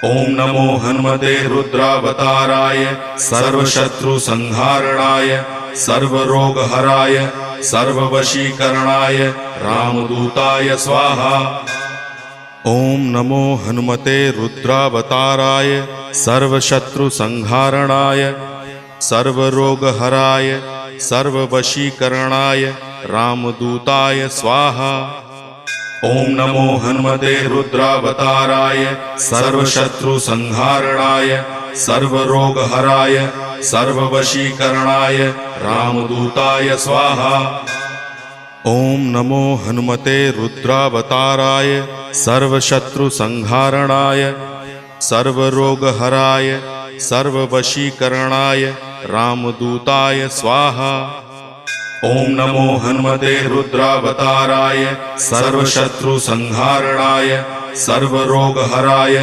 ओम नमो हनुमते रुद्रावताराय सर्वशत्रुसंहारणाय सर्वरोगहराय सर्ववशीकरणाय रामदूताय स्वाहा। ओम नमो हनुमते रुद्रावताराय सर्वशत्रुसंहारणाय सर्वरोगहराय सर्ववशीकरणाय रामदूताय स्वाहा। ओम नमो हनुमते रुद्रावताराय सर्वशत्रुसंहारणाय सर्वरोगहराय सर्ववशीकरणाय रामदूताय स्वाहा। ओम नमो हनुमते रुद्रावताराय सर्वशत्रुसंहारणाय सर्वरोगहराय सर्ववशीकरणाय रामदूताय स्वाहा। ओम नमो हनुमते रुद्रावताराय सर्वशत्रुसंहारणाय सर्वरोगहराय